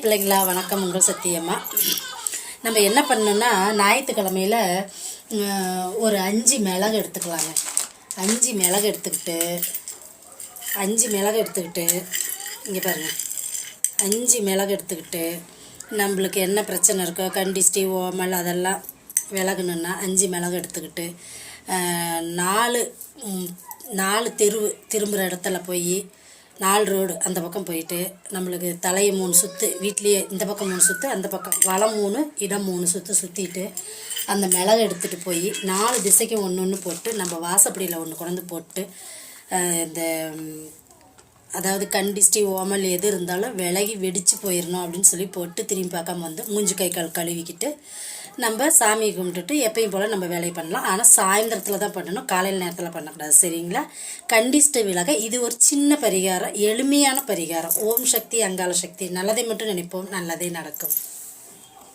பிள்ளைங்களா, வணக்கம். உங்கள் சத்தியம்மா. நம்ம என்ன பண்ணணும்னா, ஞாயிற்றுக்கிழமையில் ஒரு 5 மிளகு எடுத்துக்கலாங்க. 5 மிளகு எடுத்துக்கிட்டு இங்கே பாருங்கள், 5 மிளகு எடுத்துக்கிட்டு நம்மளுக்கு என்ன பிரச்சனை இருக்கோ, கண்டிஸ்டி ஓமல் அதெல்லாம் விலகணுன்னா 5 மிளகு எடுத்துக்கிட்டு 4 தெருவு திரும்புகிற இடத்துல போய் 4 ரோடு அந்த பக்கம் போயிட்டு நம்மளுக்கு தலையை 3 சுற்று, வீட்லேயே இந்த பக்கம் 3 சுற்று, அந்த பக்கம் வலம் 3 இடம் 3 சுற்று சுற்றிட்டு அந்த மிளகு எடுத்துகிட்டு போய் 4 திசைக்கும் ஒன்று போட்டு நம்ம வாசப்படியில் ஒன்று கொண்டு போட்டு இந்த அதாவது கண்டிஸ்டி ஓமல் எது இருந்தாலும் விலகி வெடித்து போயிடணும் அப்படின்னு சொல்லி போட்டு திரும்பி பார்க்காம வந்து மூஞ்சி கை கால் கழுவிக்கிட்டு நம்ம சாமி கும்பிட்டுட்டு எப்பயும் போல் நம்ம வேலையை பண்ணலாம். ஆனால் சாயந்தரத்தில் தான் பண்ணணும், காலையில் நேரத்தில் பண்ணக்கூடாது, சரிங்களா? கண்டிஸ்ட விலக இது ஒரு சின்ன பரிகாரம், எளிமையான பரிகாரம். ஓம் சக்தி அங்காள சக்தி. நல்லதை மட்டும் நினைப்போம், நல்லதே நடக்கும்.